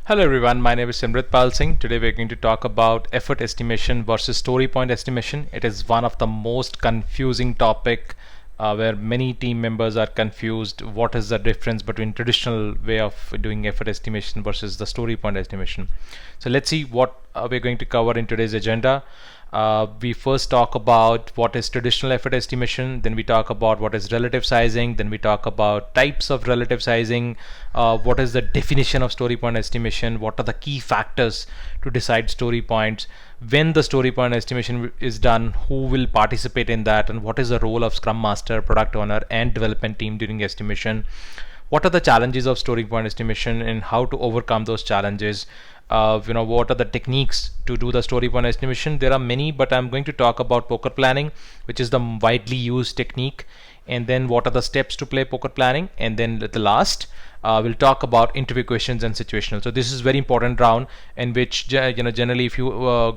Hello everyone, my name is Simritpal Singh. Today we're going to talk about effort estimation versus story point estimation. It is one of the most confusing topic where many team members are confused. What is the difference between traditional way of doing effort estimation versus the story point estimation? So let's see what we're going to cover in today's agenda. We first talk about what is traditional effort estimation, then we talk about what is relative sizing, then we talk about types of relative sizing, what is the definition of story point estimation, what are the key factors to decide story points, when the story point estimation is done, who will participate in that, and what is the role of Scrum Master, Product Owner, and development team during estimation. What are the challenges of story point estimation and how to overcome those challenges? What are the techniques to do the story point estimation? There are many, but I'm going to talk about poker planning, which is the widely used technique, and then what are the steps to play poker planning, and then at the last we'll talk about interview questions and situational. So this is very important round in which generally if you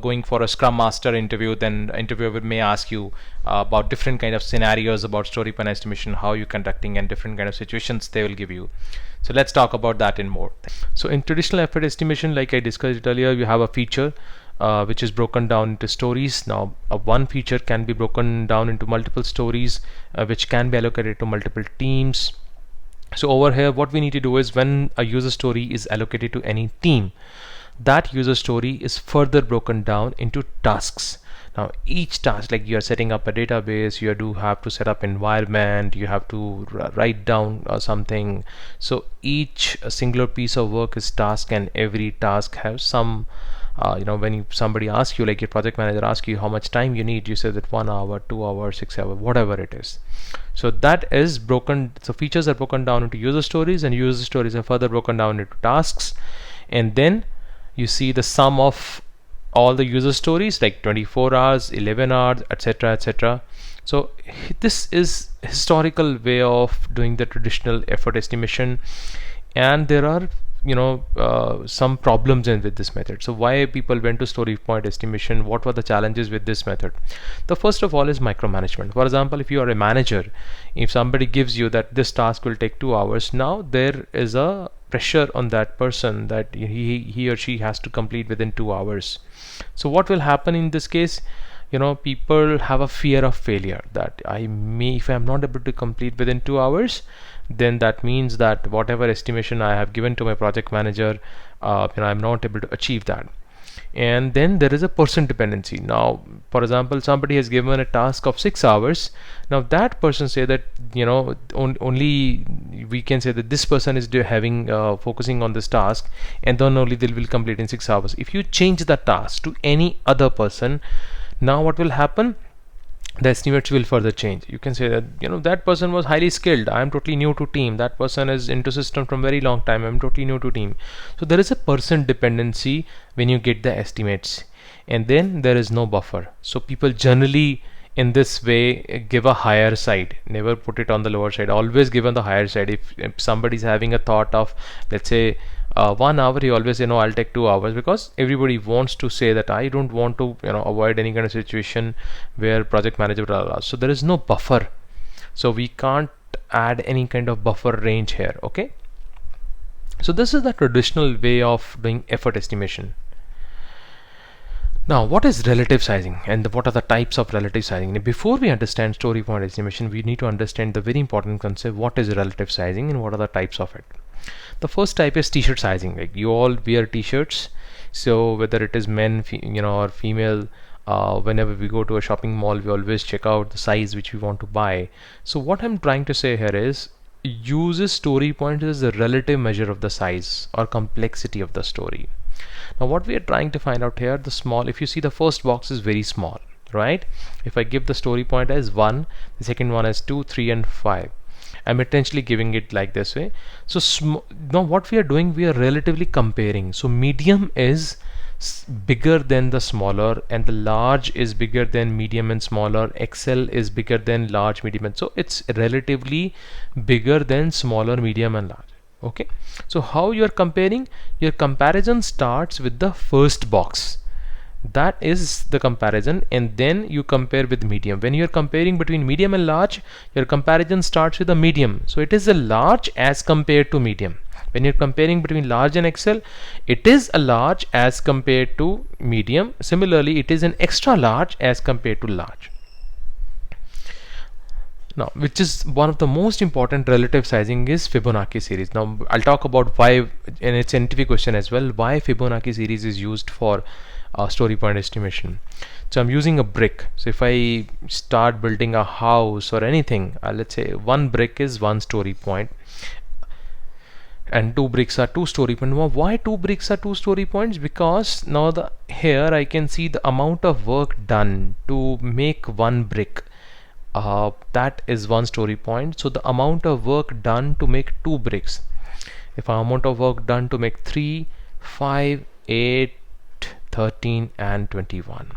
going for a Scrum Master interview, then interviewer may ask you about different kind of scenarios about story point estimation, how you're conducting, and different kind of situations they will give you. So let's talk about that in more. So in traditional effort estimation, like I discussed earlier, you have a feature which is broken down into stories. Now one feature can be broken down into multiple stories which can be allocated to multiple teams. So over here what we need to do is, when a user story is allocated to any team, that user story is further broken down into tasks. Now each task, like you are setting up a database, you do have to set up environment, you have to write down something. So each singular piece of work is task, and every task has some when somebody asks you, like your project manager asks you how much time you need, you say that 1 hour, 2 hours, 6 hours, whatever it is. So that is broken. So features are broken down into user stories, and user stories are further broken down into tasks, and then you see the sum of all the user stories, like 24 hours, 11 hours, etc., etc. So this is historical way of doing the traditional effort estimation, and there are some problems with this method. So why people went to story point estimation? What were the challenges with this method? The first of all is micromanagement. For example, if you are a manager, if somebody gives you that this task will take 2 hours, now there is a pressure on that person that he or she has to complete within 2 hours. So what will happen in this case? People have a fear of failure, that if I'm not able to complete within 2 hours, then that means that whatever estimation I have given to my project manager, I'm not able to achieve that. And then there is a person dependency. Now for example, somebody has given a task of 6 hours. Now that person say that only we can say that this person is having focusing on this task, and then only they will complete in 6 hours. If you change the task to any other person, now what will happen? The estimates will further change. You can say that that person was highly skilled, I am totally new to team. That person is into system from very long time, I'm totally new to team. So there is a person dependency when you get the estimates, and then there is no buffer. So people generally in this way give a higher side, never put it on the lower side, always give on the higher side. If somebody is having a thought of, let's say 1 hour, he always say no, I'll take 2 hours, because everybody wants to say that I don't want to avoid any kind of situation where project manager blah, blah. So there is no buffer, so we can't add any kind of buffer range here. Okay, so this is the traditional way of doing effort estimation. Now what is relative sizing, and what are the types of relative sizing? Before we understand story point estimation, we need to understand the very important concept, what is relative sizing and what are the types of it. The first type is t-shirt sizing. Like you all wear t-shirts, so whether it is men or female, whenever we go to a shopping mall, we always check out the size which we want to buy. So what I'm trying to say here is, uses story points as a relative measure of the size or complexity of the story. Now what we are trying to find out here, the small, if you see the first box is very small, right? If I give the story point as 1, the second one is 2, 3 and 5, I'm intentionally giving it like this way. So now what we are doing, we are relatively comparing. So medium is bigger than the smaller, and the large is bigger than medium and smaller. XL is bigger than large, medium, and so it's relatively bigger than smaller, medium and large. Okay, so how you are comparing? Your comparison starts with the first box. That is the comparison, and then you compare with medium. When you are comparing between medium and large, your comparison starts with a medium, so it is a large as compared to medium. When you're comparing between large and excel, it is a large as compared to medium. Similarly, it is an extra large as compared to large. Now, which is one of the most important relative sizing is Fibonacci series. Now, I'll talk about why, and it's a scientific question as well, why Fibonacci series is used for story point estimation. So I'm using a brick. So if I start building a house or anything, let's say one brick is one story point and two bricks are two story points. Now, why two bricks are two story points? Because now here I can see the amount of work done to make one brick. That is one story point. So the amount of work done to make two bricks, if amount of work done to make 3, 5, 8, 13 and 21.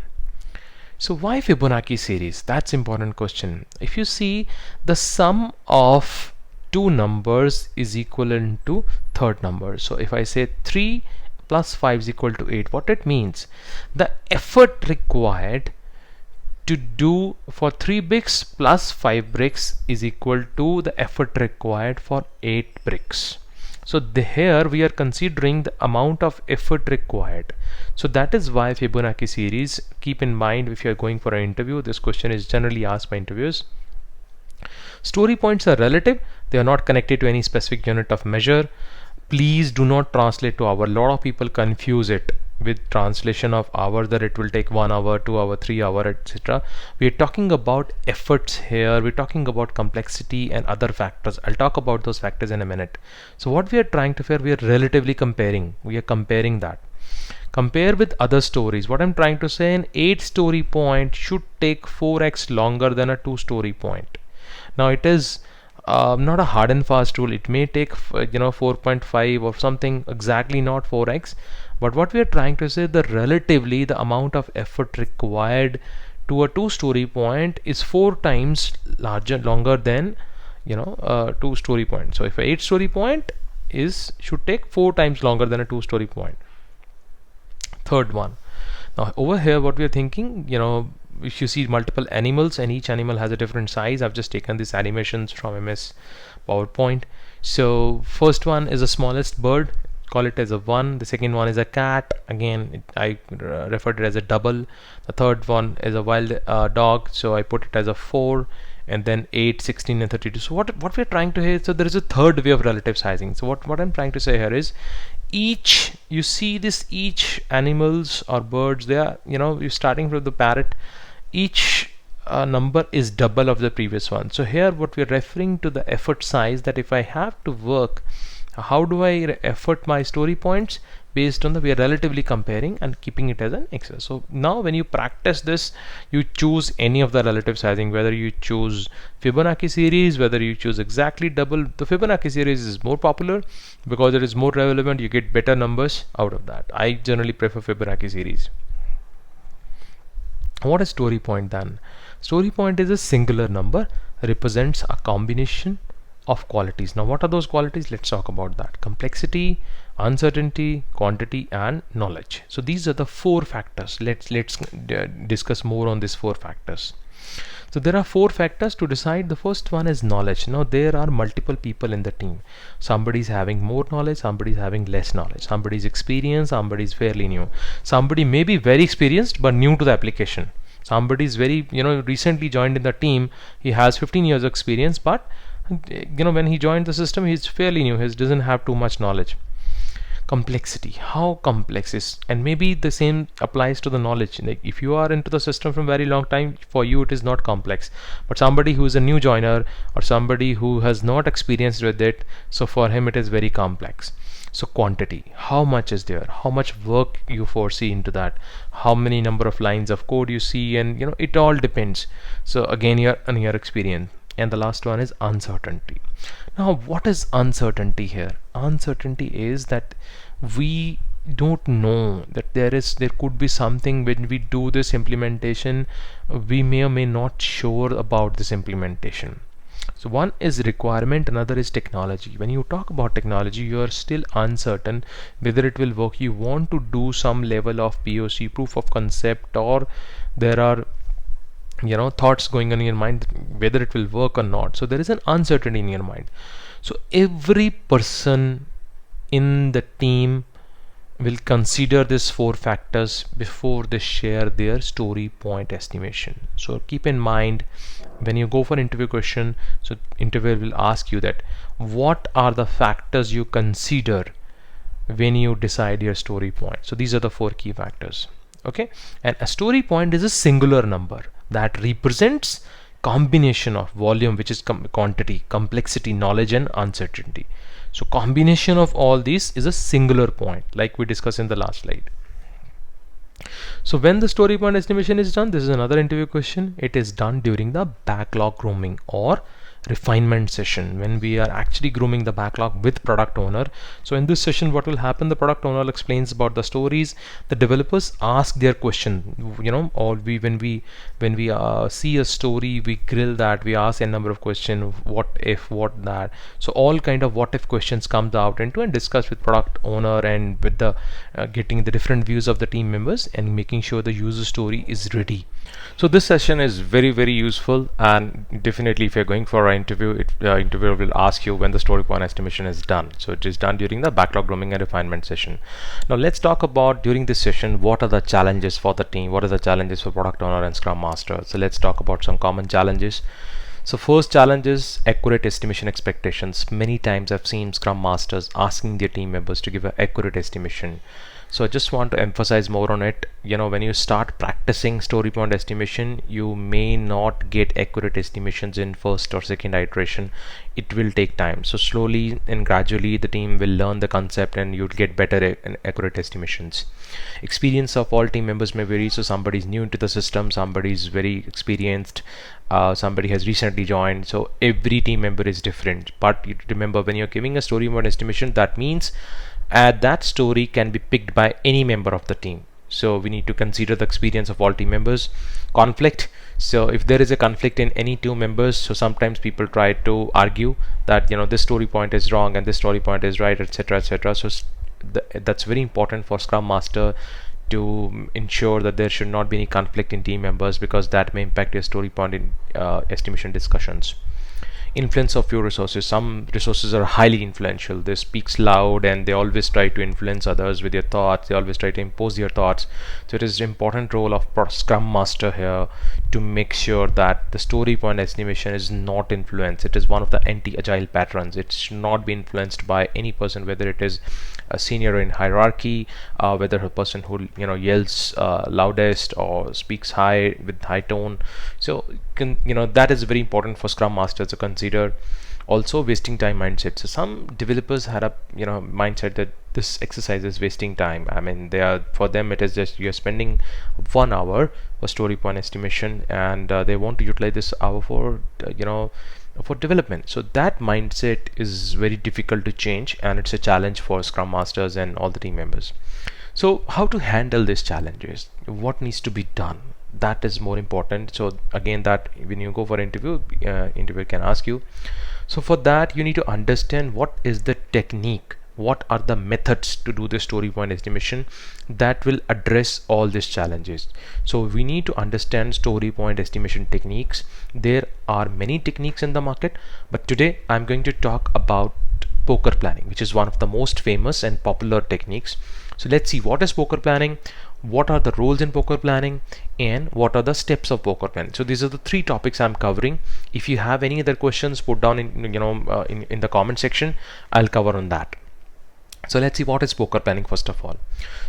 So why Fibonacci series? That's important question. If you see, the sum of two numbers is equivalent to third number. So if I say 3 plus 5 is equal to 8, what it means? The effort required to do for 3 bricks plus 5 bricks is equal to the effort required for 8 bricks. So here we are considering the amount of effort required. So that is why Fibonacci series. Keep in mind, if you are going for an interview, this question is generally asked by interviewers. Story points are relative. They are not connected to any specific unit of measure. Please do not translate to hour. A lot of people confuse it with translation of hour, that it will take 1 hour, 2 hour, 3 hour, etc. We are talking about efforts here. We're talking about complexity and other factors. I'll talk about those factors in a minute. So what we are trying to figure, we are relatively comparing. We are comparing that. Compare with other stories. What I'm trying to say, an 8 story point should take 4x longer than a 2 story point. Now it is not a hard and fast rule. It may take 4.5 or something, exactly not 4x. But what we are trying to say, the relatively the amount of effort required to a 2 story point is 4 times longer than a 2 story point. So if a 8 story point should take 4 times longer than a 2 story point. Third one. Now over here what we are thinking, if you see multiple animals and each animal has a different size, I've just taken these animations from MS PowerPoint. So first one is the smallest bird, call it as a 1. The second one is a cat, again I referred it as a double. The third one is a wild dog, so I put it as a 4. And then 8, 16 and 32. So what we're trying to say, so there is a third way of relative sizing. So what I'm trying to say here is, each animals or birds, they are, you're starting from the parrot, each number is double of the previous one. So here what we're referring to the effort size, that if I have to work, how do I effort my story points based on we are relatively comparing and keeping it as an Excel. So now when you practice this, you choose any of the relative sizing, whether you choose Fibonacci series, whether you choose exactly double. The Fibonacci series is more popular because it is more relevant. You get better numbers out of that. I generally prefer Fibonacci series. What is story point then? Story point is a singular number, represents a combination of qualities. Now what are those qualities? Let's talk about that. Complexity, uncertainty, quantity and knowledge. So these are the 4 factors. Let's discuss more on these 4 factors. So there are 4 factors to decide. The first one is knowledge. Now there are multiple people in the team. Somebody is having more knowledge, somebody is having less knowledge, somebody is experienced, somebody is fairly new, somebody may be very experienced but new to the application, somebody is very recently joined in the team, he has 15 years experience, but when he joined the system, he's fairly new, he doesn't have too much knowledge. Complexity, how complex is, and maybe the same applies to the knowledge. Like if you are into the system from very long time, for you it is not complex, but somebody who is a new joiner or somebody who has not experienced with it, so for him it is very complex. So quantity, how much is there, how much work you foresee into that, how many number of lines of code you see, and it all depends. So again, your experience. And the last one is uncertainty. Now what is uncertainty here? Uncertainty is that we don't know, that there could be something when we do this implementation, we may or may not sure about this implementation. So one is requirement, another is technology. When you talk about technology, you are still uncertain whether it will work. You want to do some level of POC, proof of concept, or there are thoughts going on in your mind whether it will work or not. So there is an uncertainty in your mind. So every person in the team will consider these 4 factors before they share their story point estimation. So keep in mind when you go for interview question, so interviewer will ask you that what are the factors you consider when you decide your story point. So these are the 4 key factors. Okay, and a story point is a singular number that represents combination of volume, which is quantity, complexity, knowledge, and uncertainty. So combination of all these is a singular point, like we discussed in the last slide. So when the story point estimation is done, this is another interview question. It is done during the backlog grooming or refinement session, when we are actually grooming the backlog with product owner. So in this session, what will happen, the product owner explains about the stories, the developers ask their question, or when we see a story, we grill that, we ask a number of questions, what if, what that. So all kind of what if questions comes out into and discuss with product owner and with the getting the different views of the team members and making sure the user story is ready. So this session is very, very useful, and definitely if you're going for an interview, interviewer will ask you when the story point estimation is done. So it is done during the backlog grooming and refinement session. Now let's talk about during this session, what are the challenges for the team, what are the challenges for product owner and scrum master. So let's talk about some common challenges. So first challenge is accurate estimation expectations. Many times I've seen scrum masters asking their team members to give an accurate estimation. So I just want to emphasize more on it. When you start practicing story point estimation, you may not get accurate estimations in first or second iteration. It will take time. So slowly and gradually the team will learn the concept and you'll get better and accurate estimations. Experience of all team members may vary. So somebody is new into the system, somebody is very experienced, somebody has recently joined. So every team member is different. But you remember, when you're giving a story point estimation, that means that story can be picked by any member of the team. So we need to consider the experience of all team members. Conflict. So if there is a conflict in any 2 members, so sometimes people try to argue that this story point is wrong and this story point is right, etc., etc. So that's very important for scrum master to ensure that there should not be any conflict in team members, because that may impact your story point in estimation discussions. Influence of your resources. Some resources are highly influential. They speak loud and they always try to influence others with their thoughts. They always try to impose their thoughts. So it is an important role of scrum master here to make sure that the story point estimation is not influenced. It is one of the anti-agile patterns. It should not be influenced by any person, whether it is a senior in hierarchy, whether a person who yells loudest or speaks high with high tone. So that is very important for scrum masters to consider. Also wasting time mindset. So some developers had a mindset that this exercise is wasting time. I mean, for them it is just you're spending 1 hour for story point estimation, and they want to utilize this hour for for development. So that mindset is very difficult to change, and it's a challenge for scrum masters and all the team members. So how to handle these challenges? What needs to be done? That is more important. So again, that when you go for interview, interviewer can ask you. So for that, you need to understand what is the technique, what are the methods to do the story point estimation that will address all these challenges. So we need to understand story point estimation techniques. There are many techniques in the market, but today I'm going to talk about poker planning, which is one of the most famous and popular techniques. So let's see, what is poker planning, what are the roles in poker planning, and what are the steps of poker planning. So these are the 3 topics I'm covering. If you have any other questions, put down in in the comment section. I'll cover on that. So let's see, what is poker planning first of all.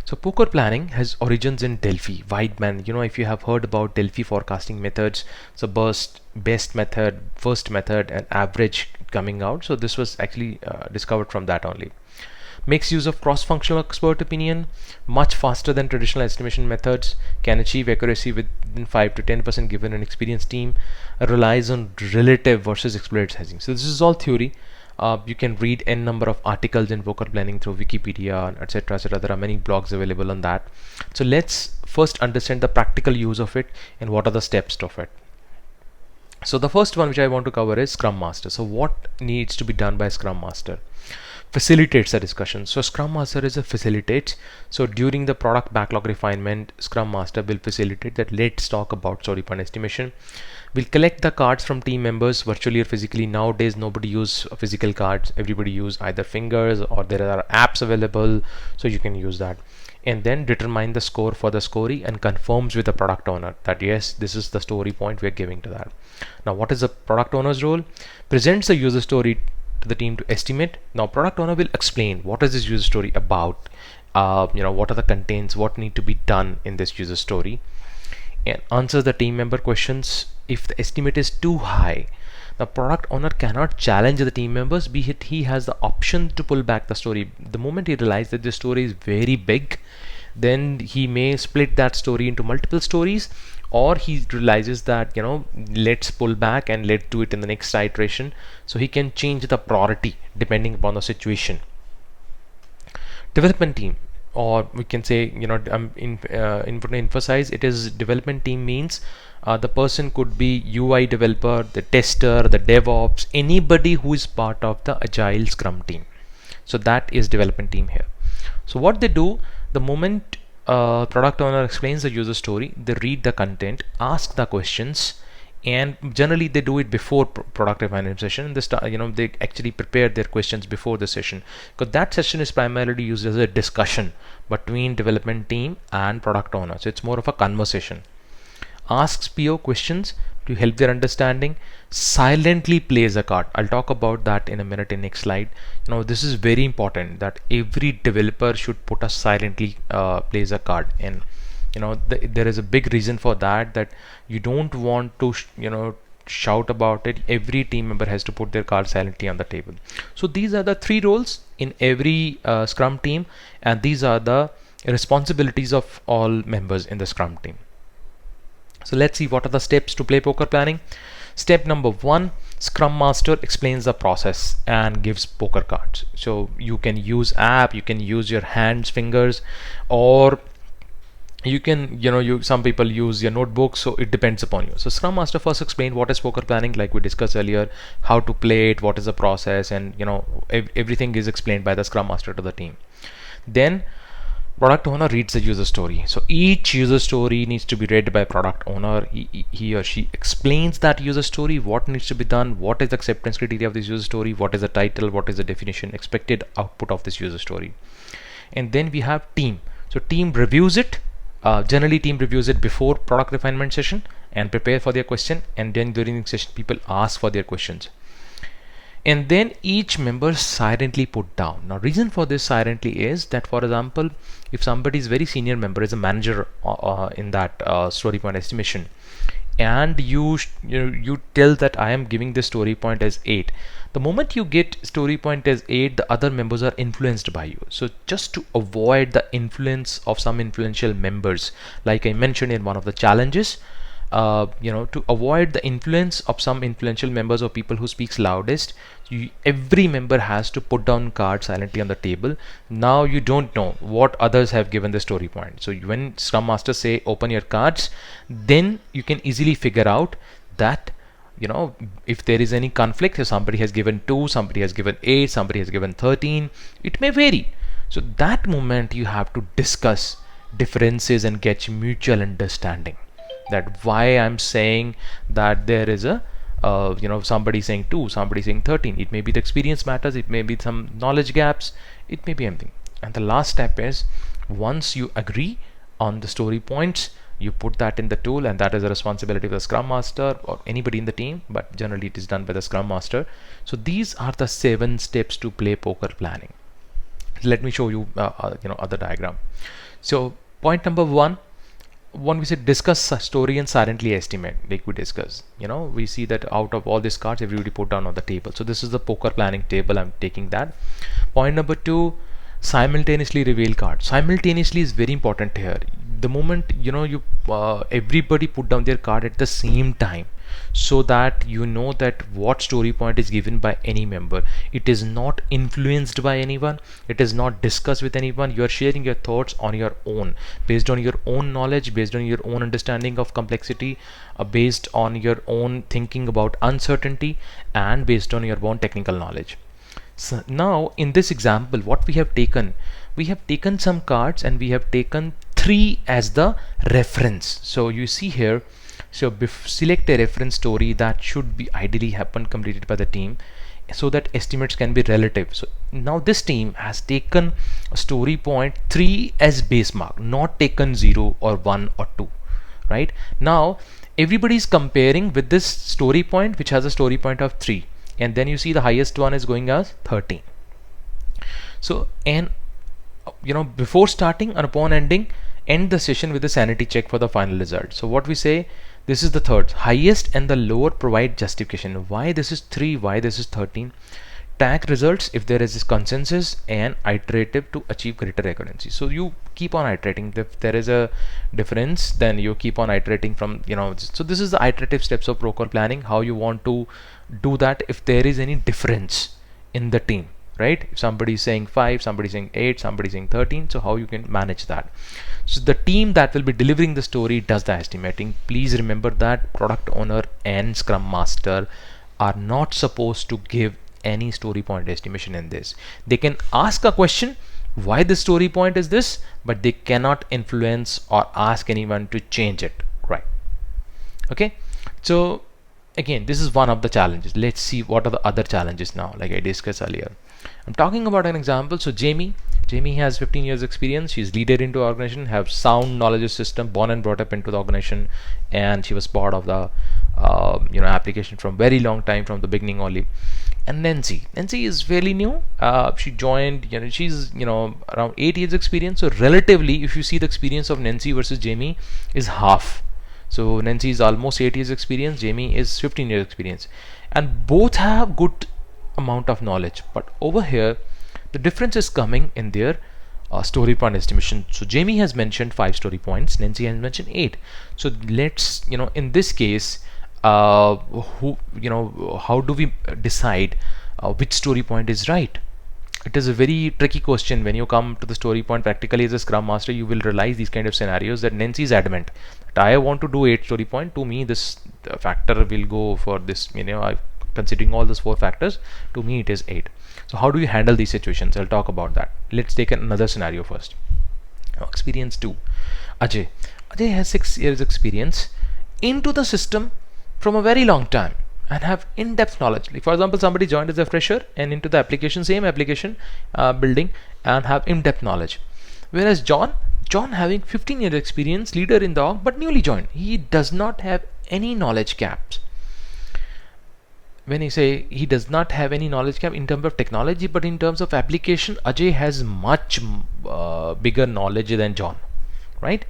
So poker planning has origins in Delphi. Weidman, if you have heard about Delphi forecasting methods, so best method, first method, and average coming out. So this was actually discovered from that only. Makes use of cross-functional expert opinion, much faster than traditional estimation methods, can achieve accuracy within 5 to 10% given an experienced team, relies on relative versus exploit sizing. So this is all theory. You can read n number of articles in poker planning through Wikipedia, etc., etc. There are many blogs available on that. So let's first understand the practical use of it and what are the steps of it. So the first one which I want to cover is Scrum Master. So what needs to be done by Scrum Master? Facilitates the discussion. So Scrum Master is a facilitates. So during the product backlog refinement, Scrum Master will facilitate that. Let's talk about story point estimation. We'll collect the cards from team members virtually or physically. Nowadays nobody use physical cards, everybody use either fingers, or there are apps available, so you can use that. And then determine the score for the scoree and confirms with the product owner that yes, this is the story point we are giving to that. Now what is the product owner's role? Presents the user story to the team to estimate. Now product owner will explain what is this user story about, what are the contents, what need to be done in this user story, and answer the team member questions. If the estimate is too high, the product owner cannot challenge the team members, be it he has the option to pull back the story. The moment he realizes that the story is very big, then he may split that story into multiple stories, or he realizes that let's pull back and let's do it in the next iteration, so he can change the priority depending upon the situation. Development team, or we can say, emphasize it is development team means the person could be UI developer, the tester, the DevOps, anybody who is part of the agile scrum team. So that is development team here. So what they do, the moment product owner explains the user story, they read the content, ask the questions, and generally they do it before product refinement session. They actually prepare their questions before the session, because that session is primarily used as a discussion between development team and product owner. So it's more of a conversation. Asks PO questions to help their understanding, silently plays a card. I'll talk about that in a minute in next slide. This is very important, that every developer should put a silently plays a card. And there is a big reason for that you don't want to shout about it. Every team member has to put their card silently on the table. So these are the 3 roles in every scrum team, and these are the responsibilities of all members in the scrum team. So let's see what are the steps to play poker planning. Step number 1, Scrum Master explains the process and gives poker cards. So you can use app, you can use your hands, fingers, or you can, some people use your notebook, so it depends upon you. So Scrum Master first explain what is poker planning, like we discussed earlier, how to play it, what is the process, and everything is explained by the Scrum Master to the team. Then product owner reads the user story. So each user story needs to be read by product owner. He or she explains that user story, what needs to be done, what is the acceptance criteria of this user story, what is the title, what is the definition, expected output of this user story. And then we have team. So team reviews it. Generally team reviews it before product refinement session and prepare for their question, and then during the session people ask for their questions. And then each member silently put down. Now reason for this silently is that, for example, if somebody is very senior member, is a manager in that story point estimation, and you tell that I am giving this story point as 8. The moment you get story point as 8, the other members are influenced by you. So just to avoid the influence of some influential members, like I mentioned in one of the challenges, to avoid the influence of some influential members or people who speaks loudest, every member has to put down cards silently on the table. Now you don't know what others have given the story point. So when Scrum Master say open your cards, then you can easily figure out that if there is any conflict, if somebody has given 2, somebody has given 8, somebody has given 13, it may vary. So that moment you have to discuss differences and get mutual understanding, that why I'm saying that there is a somebody saying 2, somebody saying 13. It may be the experience matters, it may be some knowledge gaps, it may be anything. And the last step is, once you agree on the story points, you put that in the tool, and that is a responsibility of the Scrum Master or anybody in the team, but generally it is done by the Scrum Master. So these are the 7 steps to play poker planning. Let me show you other diagram. So point number 1, when we say discuss story and silently estimate, like we discussed, we see that out of all these cards, everybody put down on the table. So this is the poker planning table. I'm taking that. Point number 2, simultaneously reveal cards. Simultaneously is very important here. The moment everybody put down their card at the same time, so that that what story point is given by any member. It is not influenced by anyone, it is not discussed with anyone. You are sharing your thoughts on your own, based on your own knowledge, based on your own understanding of complexity, based on your own thinking about uncertainty, and based on your own technical knowledge. So now in this example, what we have taken some cards, and we have taken 3 as the reference. So you see here, So select a reference story that should be ideally happen completed by the team, so that estimates can be relative. So now this team has taken a story point 3 as base mark, not taken 0 or 1 or 2. Right now everybody is comparing with this story point which has a story point of 3, and then you see the highest one is going as 13. So, and before starting and upon ending, end the session with a sanity check for the final result. So what we say, this is the third highest and the lower provide justification why this is 3, why this is 13. Tag results if there is this consensus, and iterative to achieve greater accuracy. So you keep on iterating. If there is a difference, then you keep on iterating from so this is the iterative steps of Procore planning, how you want to do that if there is any difference in the team, right? If somebody is saying 5, somebody is saying 8, somebody is saying 13, so how you can manage that. So the team that will be delivering the story does the estimating. Please remember that product owner and scrum master are not supposed to give any story point estimation in this. They can ask a question why the story point is this, but they cannot influence or ask anyone to change it, right? Okay, so again, this is one of the challenges. Let's see what are the other challenges now, like I discussed earlier. I'm talking about an example. So Jamie has 15 years experience. She's leader into organization, have sound knowledge of system, born and brought up into the organization, and she was part of the application from very long time, from the beginning only. And Nancy is fairly new. She joined, she's around 8 years experience. So relatively, if you see the experience of Nancy versus Jamie is half. So Nancy is almost 8 years experience, Jamie is 15 years experience, and both have good amount of knowledge. But over here the difference is coming in their story point estimation. So Jamie has mentioned 5 story points, Nancy has mentioned 8. So let's in this case how do we decide which story point is right? It is a very tricky question. When you come to the story point practically as a scrum master, you will realize these kind of scenarios that Nancy is adamant that I want to do 8 story point. To me this factor will go for this, considering all those 4 factors, to me it is 8. So how do you handle these situations? I'll talk about that. Let's take another scenario first. Experience 2. Ajay has 6 years experience into the system from a very long time and have in-depth knowledge. Like for example, somebody joined as a fresher and into the application, same application building, and have in-depth knowledge. Whereas John having 15 years experience, leader in the org, but newly joined, he does not have any knowledge gaps. When I say he does not have any knowledge gap in terms of technology, but in terms of application, Ajay has much bigger knowledge than John, right?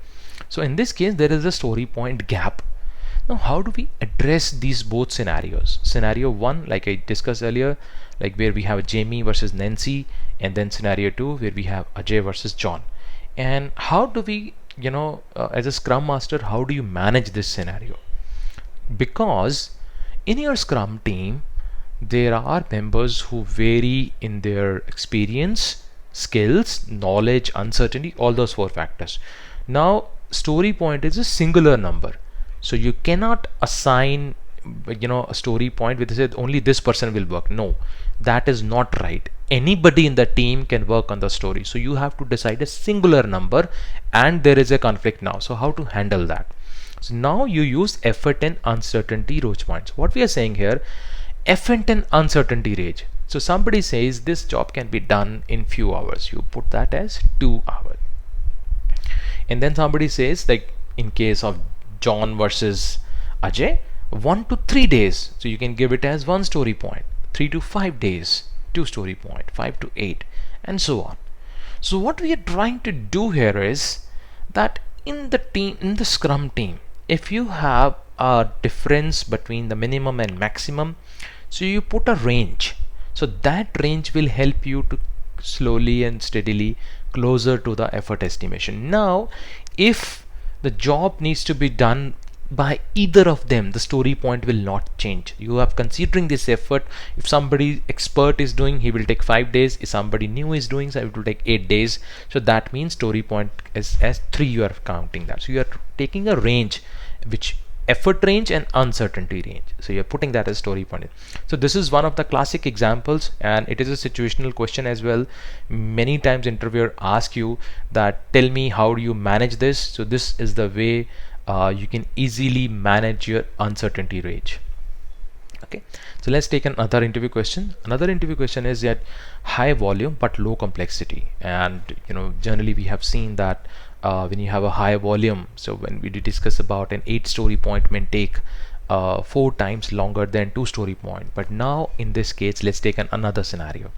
So in this case, there is a story point gap. Now, how do we address these both scenarios? Scenario 1, like I discussed earlier, like where we have Jamie versus Nancy, and then scenario 2, where we have Ajay versus John. And how do we, as a Scrum Master, how do you manage this scenario? Because in your Scrum team, there are members who vary in their experience, skills, knowledge, uncertainty, all those 4 factors. Now, story point is a singular number. So you cannot assign a story point with say only this person will work. No, that is not right. Anybody in the team can work on the story. So you have to decide a singular number, and there is a conflict now. So how to handle that? So now you use effort and uncertainty range points. What we are saying here, effort and uncertainty range. So somebody says this job can be done in few hours. You put that as 2 hours. And then somebody says, like in case of John versus Ajay, 1 to 3 days. So you can give it as 1 story point. 3 to 5 days, 2 story point. 5 to 8, and so on. So what we are trying to do here is that in the team, in the Scrum team, if you have a difference between the minimum and maximum, so you put a range. So that range will help you to slowly and steadily closer to the effort estimation. Now, if the job needs to be done by either of them, the story point will not change. You are considering this effort. If somebody expert is doing, he will take 5 days. If somebody new is doing, so it will take 8 days. So that means story point is as 3, you are counting that. So you are taking a range, which effort range and uncertainty range. So you're putting that as story point. So this is one of the classic examples, and it is a situational question as well. Many times interviewer ask you that, tell me how do you manage this. So this is the way you can easily manage your uncertainty range. Okay, so let's take another interview question. Another interview question is that high volume but low complexity. And generally we have seen that when you have a high volume, so when we discuss about an 8-story point may take 4 times longer than 2-story point. But now in this case, let's take another scenario.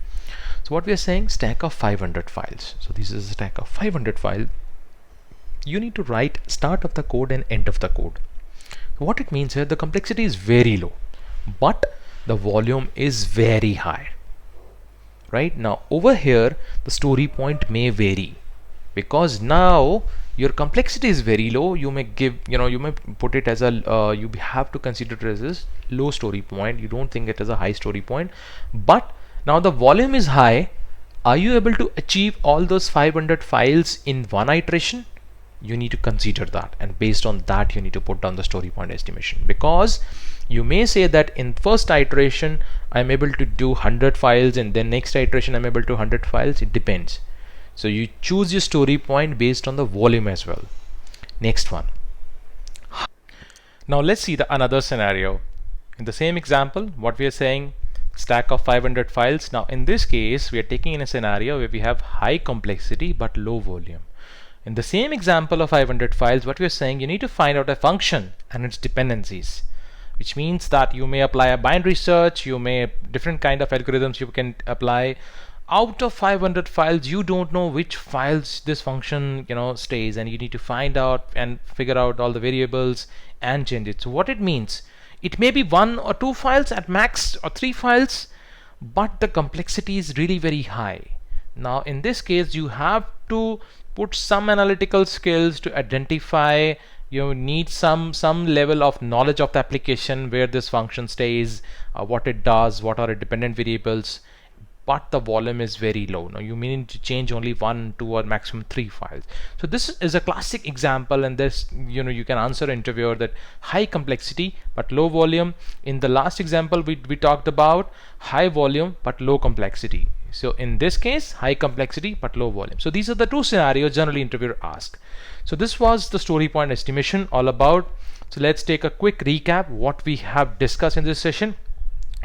So what we are saying, stack of 500 files. So this is a stack of 500 files. You need to write start of the code and end of the code. So what it means here, the complexity is very low, but the volume is very high. Right now over here, the story point may vary because now your complexity is very low. You may give, you may put it as a you have to consider it as a low story point. You don't think it as a high story point, but now the volume is high. Are you able to achieve all those 500 files in one iteration? You need to consider that, and based on that you need to put down the story point estimation, because you may say that in first iteration I'm able to do 100 files and then next iteration I'm able to 100 files. It depends. So you choose your story point based on the volume as well. Next one. Now let's see another scenario. In the same example, what we are saying, stack of 500 files. Now in this case we are taking in a scenario where we have high complexity but low volume. In the same example of 500 files, what we are saying, you need to find out a function and its dependencies, which means that you may apply a binary search, you may different kind of algorithms you can apply. Out of 500 files, you don't know which files this function stays, and you need to find out and figure out all the variables and change it. So what it means, it may be 1 or 2 files at max, or 3 files, but the complexity is really very high. Now in this case you have to put some analytical skills to identify. You need some level of knowledge of the application, where this function stays, what it does, what are its dependent variables, but the volume is very low. Now you may need to change only 1, 2 or maximum 3 files. So this is a classic example, and this you can answer an interviewer that high complexity but low volume. In the last example we talked about high volume but low complexity. So in this case, high complexity but low volume. So these are the two scenarios generally interviewer ask. So this was the story point estimation all about. So let's take a quick recap what we have discussed in this session.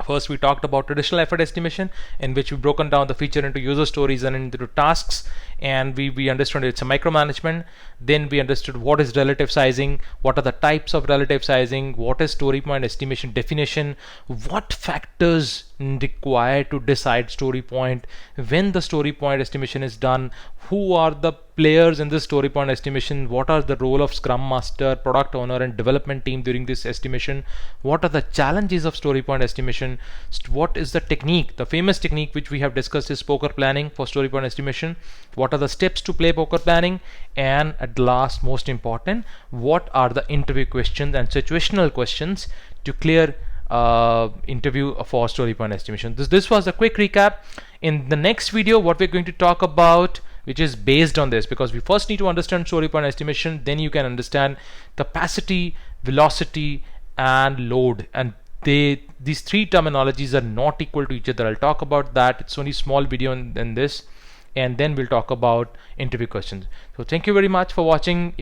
First, we talked about traditional effort estimation, in which we broken down the feature into user stories and into tasks, and we understood it's a micromanagement. Then we understood what is relative sizing, what are the types of relative sizing, what is story point estimation definition, what factors required to decide story point, when the story point estimation is done, who are the players in this story point estimation, what are the role of scrum master, product owner and development team during this estimation, what are the challenges of story point estimation, what is the technique, the famous technique which we have discussed is poker planning for story point estimation, what are the steps to play poker planning, and at last, most important, what are the interview questions and situational questions to clear interview for story point estimation. This was a quick recap. In the next video, what we're going to talk about, which is based on this, because we first need to understand story point estimation, then you can understand capacity, velocity and load, and these three terminologies are not equal to each other. I'll talk about that. It's only small video in this, and then we'll talk about interview questions. So thank you very much for watching.